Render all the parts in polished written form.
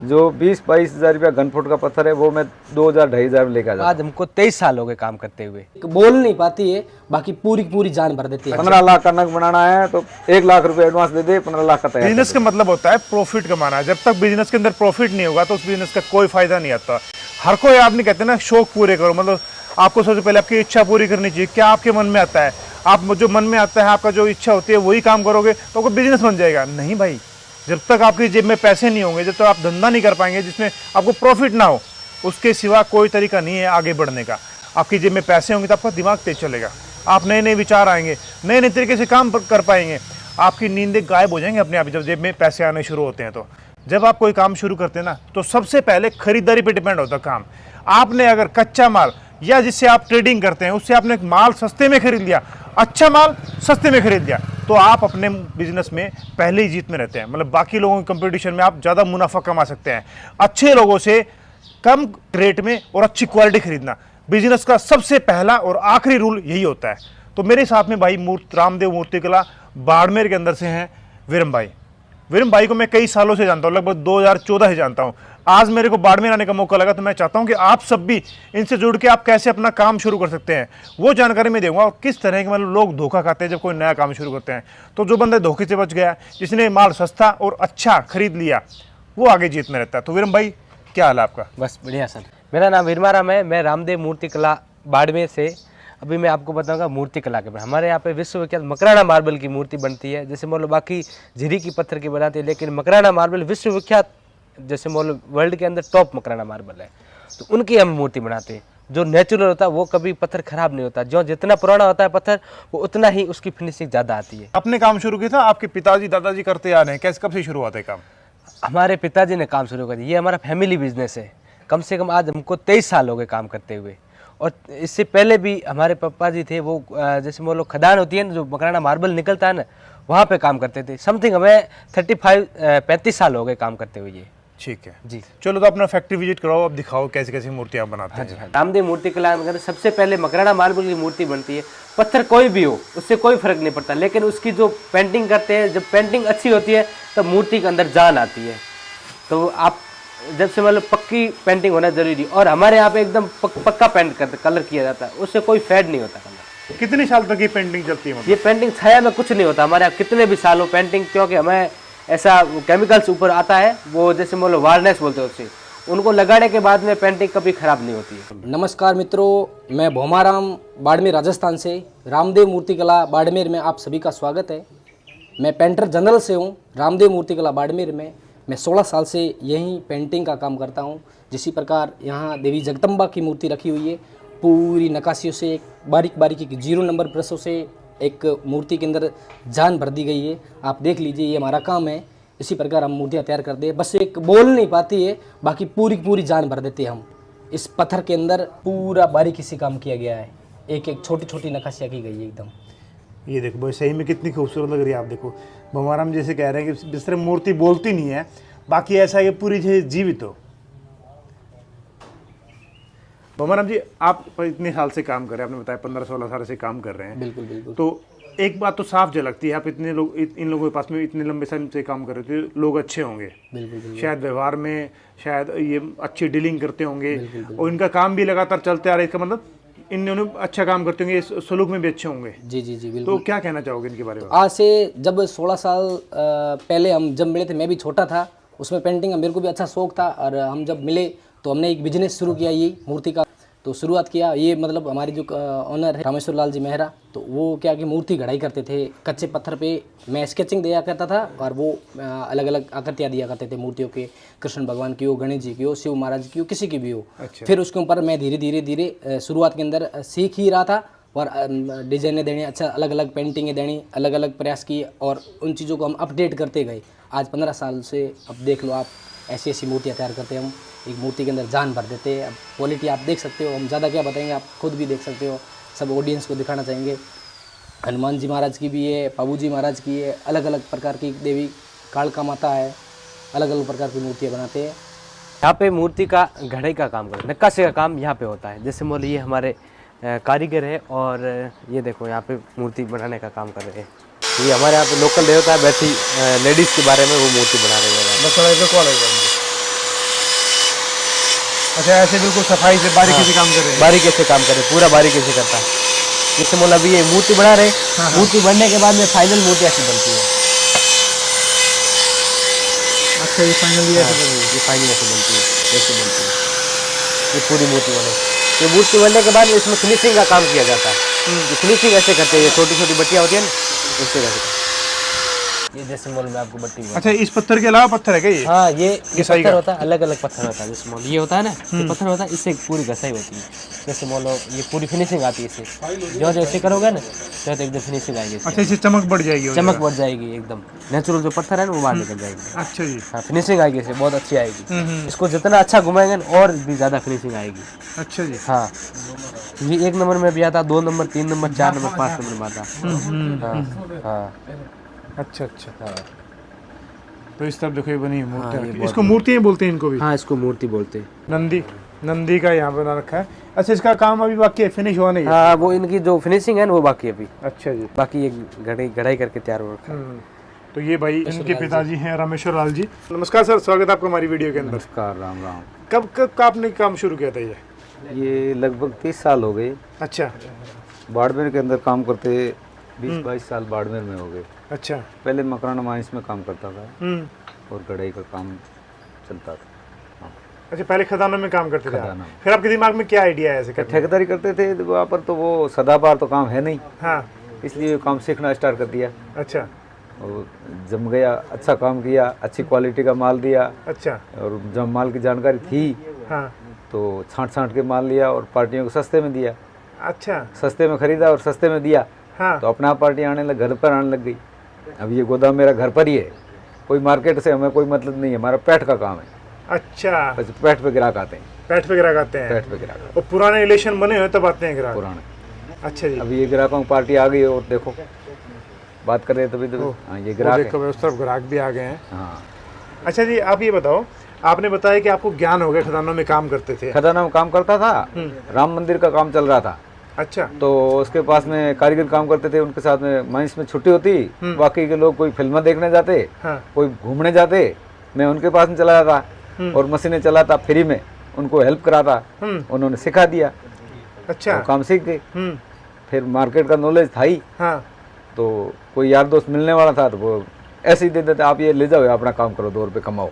जो 20-22 हज़ार रुपया घन फुट का पत्थर है वो मैं 2,000-2,500 लेकर जाता हूँ। आज हमको 23 साल हो गए काम करते हुए। बोल नहीं पाती है, बाकी पूरी पूरी जान भर देती है। 15 लाख का नग बनाना है तो 1 लाख रुपए एडवांस दे दे, 15 लाख का तैयार कर बिजनेस दे। का मतलब होता है प्रॉफिट कमाना। जब तक बिजनेस के अंदर प्रॉफिट नहीं होगा तो उस बिजनेस का कोई फायदा नहीं आता। हर कोई, आप नहीं कहते ना शौक पूरे करो, मतलब आपको सबसे पहले आपकी इच्छा पूरी करनी चाहिए। क्या आपके मन में आता है, आप जो मन में आता है, आपका जो इच्छा होती है वही काम करोगे तो आपका बिजनेस बन जाएगा। नहीं भाई, जब तक आपकी जेब में पैसे नहीं होंगे, जब तक आप धंधा नहीं कर पाएंगे जिसमें आपको प्रॉफिट ना हो, उसके सिवा कोई तरीका नहीं है आगे बढ़ने का। आपकी जेब में पैसे होंगे तो आपका दिमाग तेज चलेगा, आप नए नए विचार आएंगे, नए नए तरीके से काम कर पाएंगे। आपकी नींदें गायब हो जाएंगे अपने आप जब जेब में पैसे आने शुरू होते हैं। तो जब आप कोई काम शुरू करते हैं ना, तो सबसे पहले खरीदारी पे डिपेंड होता है काम। आपने अगर कच्चा माल या जिससे आप ट्रेडिंग करते हैं उससे आपने माल सस्ते में खरीद लिया, अच्छा माल सस्ते में खरीद लिया, तो आप अपने बिजनेस में पहले ही जीत में रहते हैं। मतलब बाकी लोगों के कंपटीशन में आप ज़्यादा मुनाफा कमा सकते हैं। अच्छे लोगों से कम रेट में और अच्छी क्वालिटी खरीदना बिजनेस का सबसे पहला और आखिरी रूल यही होता है। तो मेरे साथ में भाई रामदेव मूर्तिकला बाड़मेर के अंदर से हैं वीरम भाई। वीरम भाई को मैं कई सालों से जानता हूँ, लगभग 2014 से जानता हूँ। आज मेरे को बाड़मेर आने का मौका लगा तो मैं चाहता हूँ कि आप सब भी इनसे जुड़ के आप कैसे अपना काम शुरू कर सकते हैं वो जानकारी मैं दूंगा। और किस तरह के मतलब लोग धोखा खाते हैं जब कोई नया काम शुरू करते हैं। तो जो बंदा धोखे से बच गया, जिसने माल सस्ता और अच्छा खरीद लिया, वो आगे जीत में रहता है। तो वीरम भाई, क्या हाल है आपका? बस बढ़िया सर। मेरा नाम वीरमाराम है, मैं रामदेव मूर्तिकला बाड़मेर से। अभी मैं आपको बताऊंगा मूर्तिकला के बारे में। हमारे यहाँ पे विश्व विख्यात मकराना मार्बल की मूर्ति बनती है। जैसे मान लो बाकी झिरी की पत्थर की बनाते हैं, लेकिन मकराना मार्बल विश्व विख्यात, जैसे मान लो वर्ल्ड के अंदर टॉप मकराना मार्बल है, तो उनकी हम मूर्ति बनाते हैं। जो नेचुरल होता है वो कभी पत्थर खराब नहीं होता, जो जितना पुराना होता है पत्थर वो उतना ही उसकी फिनिशिंग ज़्यादा आती है। अपने काम शुरू किया था, आपके पिताजी दादाजी करते आ रहे हैं, कैसे कब से शुरू हुआ था काम? हमारे पिताजी ने काम शुरू कर दिया। ये हमारा फैमिली बिजनेस है। कम से कम आज हमको 23 साल हो गए काम करते हुए। और इससे पहले भी हमारे पापा जी थे, वो जैसे मान लो खदान होती है ना, जो मकराना मार्बल निकलता है ना, वहाँ पे काम करते थे। समथिंग हमें 35 साल हो गए काम करते हुए। ये ठीक है जी। चलो, तो अपना फैक्ट्री विजिट कराओ, अब दिखाओ कैसे कैसे मूर्ति आप बनाते हैं। रामदेव मूर्तिकला में सबसे पहले मकराना मार्बल की मूर्ति बनती है। पत्थर कोई भी हो उससे कोई फर्क नहीं पड़ता, लेकिन उसकी जो पेंटिंग करते हैं, जब पेंटिंग अच्छी होती है तब मूर्ति के अंदर जान आती है। तो आप जब से मतलब पक्की पेंटिंग होना जरूरी। और हमारे यहाँ पे एकदम पक्का पेंट करते कलर किया जाता है, उससे कोई फेड नहीं होता कलर। कितने साल तक ये पेंटिंग चलती है? ये पेंटिंग छाया में कुछ नहीं होता हमारे यहाँ कितने भी साल हो पेंटिंग, क्योंकि हमें ऐसा केमिकल्स ऊपर आता है, वो जैसे मान लो वार्निश बोलते हैं, उससे उनको लगाने के बाद में पेंटिंग कभी खराब नहीं होती है। नमस्कार मित्रों, मैं भोमाराम बाड़मेर राजस्थान से। रामदेव मूर्तिकला बाड़मेर में आप सभी का स्वागत है। मैं पेंटर जनरल से हूँ रामदेव मूर्तिकला बाड़मेर में। मैं 16 साल से यहीं पेंटिंग का काम करता हूँ। जिसी प्रकार यहाँ देवी जगदम्बा की मूर्ति रखी हुई है, पूरी नक्काशियों से, एक बारीक बारीकी की 0 नंबर ब्रशों से एक मूर्ति के अंदर जान भर दी गई है। आप देख लीजिए, ये हमारा काम है। इसी प्रकार हम मूर्तियाँ तैयार करते हैं। बस एक बोल नहीं पाती है, बाकी पूरी पूरी जान भर देते हैं हम। इस पत्थर के अंदर पूरा बारीकी से काम किया गया है, एक एक छोटी छोटी नक्काशियाँ की गई है एकदम। ये देखो भाई, सही में कितनी खूबसूरत लग रही है। आप देखो, भगवान जैसे कह रहे हैं कि जिस तरह मूर्ति बोलती नहीं है, बाकी ऐसा ये पूरी जीवित हो। भगवान जी, आप इतने साल से काम कर रहे हैं, आपने बताया 15-16 साल से काम कर रहे हैं। बिल्कुल बिल्कुल। तो एक बात तो साफ झलकती है, आप इतने लोग, इन लोगों के पास में इतने लंबे समय से काम कर रहे थे, लोग अच्छे होंगे। बिल्कुल। शायद व्यवहार में शायद ये अच्छी डीलिंग करते होंगे, और इनका काम भी लगातार चलते आ रहा है। इसका मतलब इन्होंने अच्छा काम करते होंगे, सलूक में भी अच्छे होंगे। जी जी जी बिल्कुल। तो क्या कहना चाहोगे इनके बारे में? आज से जब 16 साल पहले हम जब मिले थे, मैं भी छोटा था, उसमें पेंटिंग का मेरे को भी अच्छा शौक था। और हम जब मिले तो हमने एक बिजनेस शुरू किया, ये मूर्ति का तो शुरुआत किया। ये मतलब हमारी जो ऑनर है रामेश्वर लाल जी मेहरा, तो वो क्या कि मूर्ति घड़ाई करते थे कच्चे पत्थर पे। मैं स्केचिंग दिया करता था और वो अलग अलग आकृतियाँ दिया करते थे मूर्तियों के, कृष्ण भगवान की हो, गणेश जी की हो, शिव महाराज की हो, किसी की भी हो। अच्छा। फिर उसके ऊपर मैं धीरे धीरे धीरे शुरुआत के अंदर सीख ही रहा था, और डिजाइनें देनी, अच्छा अलग अलग पेंटिंगें देनी, अलग अलग प्रयास किए, और उन चीज़ों को हम अपडेट करते गए। आज 15 साल से अब देख लो आप, ऐसी ऐसी मूर्तियाँ तैयार करते हैं हम। एक मूर्ति के अंदर जान भर देते हैं। अब क्वालिटी आप देख सकते हो, हम ज़्यादा क्या बताएंगे, आप खुद भी देख सकते हो, सब ऑडियंस को दिखाना चाहेंगे। हनुमान जी महाराज की भी है, बाबू जी महाराज की है, अलग अलग प्रकार की देवी, कालका माता है, अलग अलग प्रकार की मूर्तियाँ बनाते हैं। यहाँ पे मूर्ति का घड़ाई का काम करते, नक्काशी का काम यहाँ पे होता है। जैसे मान लो ये हमारे कारीगर है, और ये देखो यहाँ पे मूर्ति बनाने का काम कर रहे हैं। ये हमारे यहाँ पे लोकल देवता है, बैठी लेडीज़ के बारे में वो मूर्ति बना रही है। अच्छा, ऐसे बिल्कुल सफाई से बारीकी से काम कर रहे हैं। बारीकी से काम करे, पूरा बारीकी से करता है। जैसे मतलब अभी ये मूर्ति बना रहे, मूर्ति बनने के बाद में फाइनल मूर्ति ऐसी बनती है। अच्छा, ये फाइनली ऐसे बन रही है। ये फाइनल ऐसे बनती है, ऐसे बनती है ये पूरी मूर्ति बने। ये मूर्ति बनने के बाद में इसमें फिनिशिंग का काम किया जाता है। ये फिनिशिंग ऐसे करते हैं, ये छोटी छोटी बट्टियाँ होती है ना, उससे करते। ये जैसे मोल में आपको बट्टी अच्छा, इस पत्थर के अलावा पत्थर है क्या ये? हाँ, ये घिसाई पत्थर का? होता है, अलग अलग पत्थर होता है। जैसे मोल ये होता है ना, ये पत्थर होता है, इससे पूरी घसाई होती है। जैसे मोल ये पूरी फिनिशिंग आती है इससे। जो जो ऐसे करोगे ना, तो एकदम फिनिशिंग आएगी इससे। अच्छा, इससे चमक बढ़ जाएगी हो चमक जाएगा। बढ़ जाएगी एकदम। नेचुरल जो पत्थर है ना, वो बाहर निकल जाएगी। अच्छा जी। हाँ, फिनिशिंग आएगी इससे, बहुत अच्छी आएगी। इसको जितना अच्छा घुमाएंगे ना, और भी ज़्यादा फिनिशिंग आएगी। अच्छा जी। हाँ, ये 1 नंबर में भी आता, 2 नंबर, 3 नंबर, 4 नंबर, 5 नंबर में आता। हाँ हाँ अच्छा अच्छा। हाँ तो इस तरफ देखो ये बनी है मूर्ति। हाँ, ये बहुत इसको मूर्ति बोलते हैं इनको भी। हाँ, इसको मूर्ति बोलते हैं। नंदी का यहाँ बना रखा है। अच्छा, इसका काम अभी बाकी है, फिनिश हुआ नहीं है? हाँ, वो इनकी जो फिनिशिंग है ना, वो बाकी है अभी। अच्छा जी। बाकी ये गढ़ाई करके तैयार हो रखा है। तो ये भाई इनके पिताजी हैं रामेश्वर लाल जी। नमस्कार सर, स्वागत है आपका हमारी वीडियो के अंदर। नमस्कार, राम राम। कब कब आपने काम शुरू किया था ये लगभग 30 साल हो गए। अच्छा बाड़मेर के अंदर काम करते 20-22 साल बाड़मेर में हो गए। अच्छा। पहले मकराना माइंस में काम करता था हम्म। और कढ़ाई का काम चलता था। अच्छा, पहले खदानों में काम करते थे आप। खदानों में। फिर आपके दिमाग में क्या आइडिया है ऐसे करने का? ठेकेदारी करते थे वहाँ पर, तो वो सदाबहार तो काम है नहीं, हाँ। इसलिए काम सीखना स्टार्ट कर दिया अच्छा और जम गया। अच्छा काम किया, अच्छी क्वालिटी का माल दिया अच्छा। और जब माल की जानकारी थी हाँ। तो छांट के माल लिया और पार्टियों को सस्ते में दिया। अच्छा। सस्ते में खरीदा और सस्ते में दिया, हाँ। तो अपना पार्टी आने लग, घर पर आने लग गई। अब ये गोदाम मेरा घर पर ही है, कोई मार्केट से हमें कोई मतलब नहीं है, हमारा पैठ का काम है। अच्छा, बस पैठ पे ग्राहक आते हैं, पैठ पे ग्राहक आते हैं। पैठ पे ग्राहक और पुराने रिलेशन बने हुए तब आते हैं ग्राहक। पुराने। अच्छा जी। अब ये ग्राहकों की पार्टी आ गई और देखो बात कर रहे हैं तभी तो। हाँ, ये ग्राहक देखो भाई, उस तरफ ग्राहक भी आ गए हैं। है। हाँ, अच्छा जी, आप ये बताओ, आपने बताया कि आपको ज्ञान हो गया, खदानों में काम करते थे। खदाना में काम करता था, राम मंदिर का काम चल रहा था, अच्छा। तो उसके पास में कारीगर काम करते थे, उनके साथ में माइंस में छुट्टी होती, बाकी के लोग कोई फिल्म देखने जाते, हाँ। कोई घूमने जाते, मैं उनके पास में चला जाता और मशीनें चलाता फ्री में, उनको हेल्प कराता। उन्होंने सिखा दिया, अच्छा। वो काम सीख गए। फिर मार्केट का नॉलेज था ही, हाँ। तो कोई यार दोस्त मिलने वाला था तो वो ऐसे ही दे देते, आप ये ले जाओ, अपना काम करो, 2 रुपये कमाओ।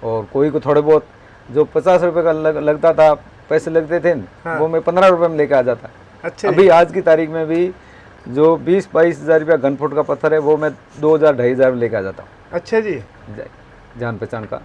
और कोई को थोड़े बहुत जो 50 रुपये का लगता था, पैसे लगते थे, वो मैं 15 रुपये में लेके आ जाता। अच्छा। अभी आज की तारीख में भी जो 20-22 हज़ार रुपया घन फुट का पत्थर है, वो मैं 2,000-2,500 में लेके आ जाता हूँ। अच्छा जी। जान पहचान का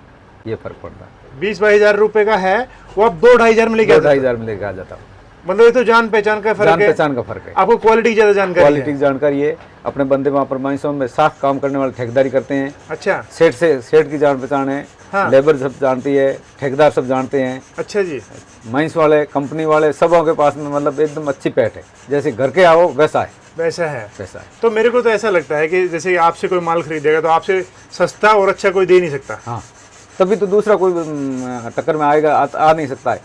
ये फर्क पड़ता है। 20-22 हज़ार रुपए का है, वो आप 2-2,500 में लेके आते हैं। 2,000 में लेके आ जाता हूँ। मतलब ये तो जान पहचान का फर्क जान है। पहचान का फर्क है। आपको क्वालिटी की ज्यादा जानकारी क्वालिटी है। की जानकारी है। अपने बंदे वहाँ पर माइंसों में साफ काम करने वाले ठेकेदारी करते हैं। अच्छा। सेठ की जान पहचान है। हाँ। लेबर सब जानती है, ठेकेदार सब जानते हैं। अच्छा जी। माइंस वाले, कंपनी वाले, सबों के पास में मतलब एकदम अच्छी पैठ है। जैसे घर के आओ वैसा है, वैसा है। वैसा है। तो मेरे को तो ऐसा लगता है कि जैसे आपसे कोई माल खरीदेगा तो आपसे सस्ता और अच्छा कोई दे नहीं सकता। हाँ, तभी तो दूसरा कोई टक्कर में आएगा, आ नहीं सकता है।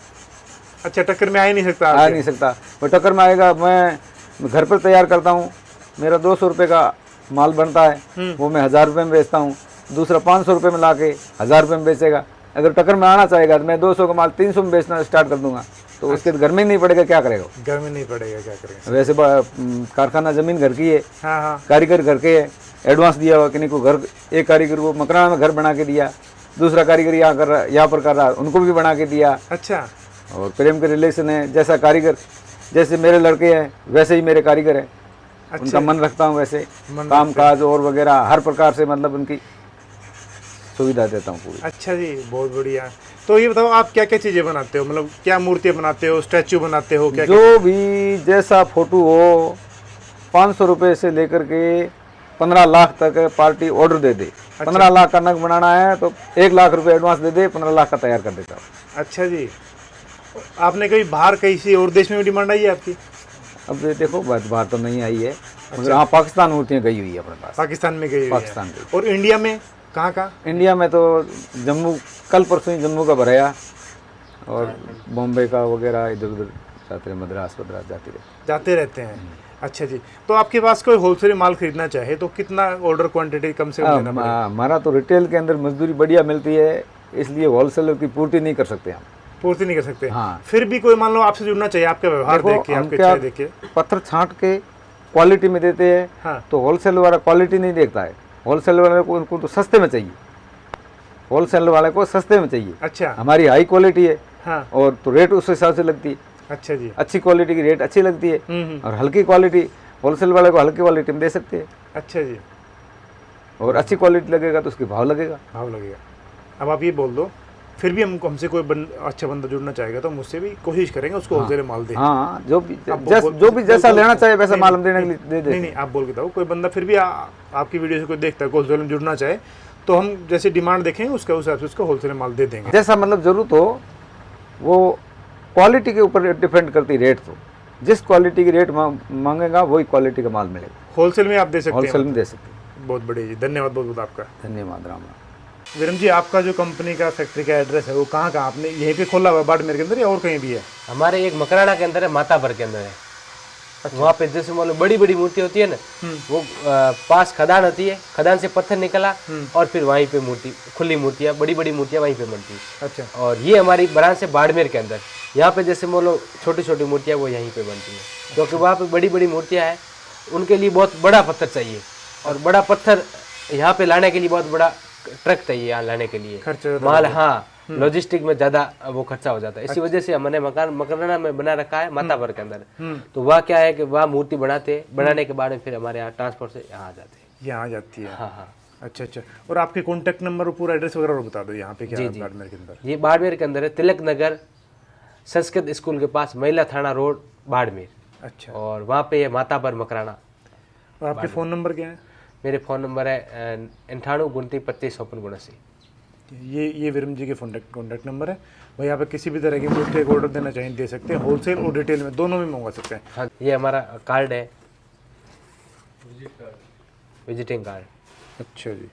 अच्छा, टक्कर में आ ही नहीं सकता। आ नहीं सकता। वो टक्कर में आएगा, मैं घर पर तैयार करता हूँ, मेरा 200 रुपये का माल बनता है, वो मैं 1,000 रुपये में बेचता हूँ। दूसरा 500 रुपये में ला के 1,000 रुपये में बेचेगा। अगर टक्कर में आना चाहेगा तो मैं 200 का माल 300 में बेचना स्टार्ट कर दूंगा, तो उसके घर में ही नहीं पड़ेगा, क्या करेगा? घर में नहीं पड़ेगा, क्या करेगा? वैसे कारखाना जमीन घर की है, हाँ हाँ। कारीगर घर के है, एडवांस दिया हुआ किन्हीं को घर, एक कारीगर को मकराना में घर बना के दिया, दूसरा कारीगर यहाँ पर कर रहा, उनको भी बना के दिया। अच्छा। और प्रेम के रिलेशन है, जैसा कारीगर, जैसे मेरे लड़के हैं वैसे ही मेरे कारीगर हैं। अच्छा। उनका मन रखता हूँ वैसे, मन काम काज और वगैरह हर प्रकार से मतलब उनकी सुविधा देता हूँ पूरी। अच्छा जी, बहुत बढ़िया। तो ये बताओ, आप क्या क्या चीज़ें बनाते हो? मतलब क्या मूर्तियाँ बनाते हो, स्टैचू बनाते हो, क्या? जो भी जैसा फोटो हो, 500 रुपये से लेकर के 15 लाख तक पार्टी ऑर्डर दे दे। 15 लाख का नग बनाना है तो 1 लाख रुपए एडवांस दे दे, 15 लाख का तैयार कर देता हूँ। अच्छा जी। आपने कभी बाहर किसी और देश में भी डिमांड आई है आपकी? अब ये देखो, बात तो नहीं आई है, मगर हाँ पाकिस्तान मूर्तियाँ गई हुई है अपने पास। पाकिस्तान में गई हुई है। पाकिस्तान गई। और इंडिया में कहाँ कहाँ? इंडिया में तो जम्मू, कल परसों ही जम्मू का भराया और बॉम्बे का वगैरह इधर उधर जाते रहे, मद्रास जाते रहते हैं। अच्छा जी। तो आपके पास कोई होलसेल माल खरीदना चाहे तो कितना ऑर्डर क्वांटिटी कम से कम देना पड़ेगा? हमारा तो रिटेल के अंदर मजदूरी बढ़िया मिलती है, इसलिए होलसेलर की पूर्ति नहीं कर सकते हम। पूर्ति नहीं कर सकते। हाँ। फिर भी कोई मान लो आपसे जुड़ना चाहिए, आपका व्यवहार देखो, देख के, हम आपके क्या चाय देख के। पत्थर छांट के क्वालिटी में देते हैं। हाँ। तो होलसेल वाला क्वालिटी नहीं देखता है, होलसेल वाले को उनको तो सस्ते में चाहिए, होलसेल वाले को सस्ते में चाहिए। अच्छा। हमारी हाई क्वालिटी है। हाँ। और तो रेट उस हिसाब से लगती है। अच्छा जी। अच्छी क्वालिटी की रेट अच्छी लगती है। हम्म। और हल्की क्वालिटी होलसेल वाले को हल्की क्वालिटी में दे सकते हैं। अच्छा जी। और अच्छी क्वालिटी लगेगा तो उसके भाव लगेगा। भाव लगेगा। अब आप ये बोल दो, फिर भी हमसे कोई अच्छा बंदा जुड़ना चाहेगा तो मुझसे भी कोशिश करेंगे उसको होलसेल माल दे। हाँ, जो भी बोल- जो भी जैसा लेना चाहे वैसा नहीं, माल हम देने के लिए दे देते नहीं नहीं, आप बोल के बताओ, कोई बंदा फिर भी आपकी वीडियो से कोई देखता है होलसेल में जुड़ना चाहे तो हम जैसे डिमांड देखेंगे उसके हिसाब से उसको होलसेल माल दे देंगे। जैसा मतलब जरूरत हो, वो क्वालिटी के ऊपर डिपेंड करती है रेट। तो जिस क्वालिटी की रेट मांगेगा वही क्वालिटी का माल मिलेगा। होलसेल में आप दे सकते हैं। होलसेल में दे सकते हैं। बहुत बढ़िया जी, धन्यवाद बहुत बहुत आपका। धन्यवाद। राम राम। विरम जी, आपका जो कंपनी का फैक्ट्री का एड्रेस है वो कहाँ कहाँ आपने यहीं पे खोला हुआ है बाड़मेर के अंदर या और कहीं भी है? हमारे एक मकराना के अंदर है, मातापर के अंदर है। वहाँ पे जैसे मान लो बड़ी बड़ी मूर्ति होती है ना, वो पास खदान होती है, खदान से पत्थर निकला और फिर वहीं पे मूर्ति, खुली मूर्तियाँ, बड़ी बड़ी मूर्तियाँ वहीं पे बनती है। अच्छा। और ये हमारी ब्रांच है बाड़मेर के अंदर। यहाँ पे जैसे मान लो छोटी छोटी मूर्तियाँ वो यहीं पे बनती है, क्योंकि वहाँ पे बड़ी बड़ी मूर्तियाँ हैं, उनके लिए बहुत बड़ा पत्थर चाहिए। और बड़ा पत्थर यहाँ पे लाने के लिए बहुत बड़ा ट्रक चाहिए, यहाँ लाने के लिए खर्चा माल। हाँ, लॉजिस्टिक में ज्यादा वो खर्चा हो जाता है। इसी वजह से हमने मकान मकराना में बना रखा है मातापर के अंदर। तो वहाँ क्या है कि वहाँ मूर्ति बनाने के बाद में फिर हमारे यहाँ ट्रांसपोर्ट से यहाँ आ जाते हैं। यहाँ आ जाती है। हाँ हाँ। अच्छा अच्छा। और आपके कॉन्टैक्ट नंबर और पूरा एड्रेस वगैरह बता दो यहाँ पे क्या है बाड़मेर के अंदर? ये बाड़मेर के अंदर है, तिलक नगर संस्कृत स्कूल के पास, महिला थाना रोड, बाड़मेर। अच्छा। और वहाँ पे है मातापर मकराना। और आपके फ़ोन नंबर क्या है? मेरे फ़ोन नंबर है 98 29 25 54 79। ये विरम जी के कॉन्टैक्ट नंबर है। भाई यहाँ पे किसी भी तरह की मूर्ति का ऑर्डर देना चाहिए दे सकते हैं, होलसेल और रिटेल में दोनों में मंगवा सकते हैं। हाँ, ये हमारा कार्ड है, विजिटिंग कार्ड। अच्छा जी।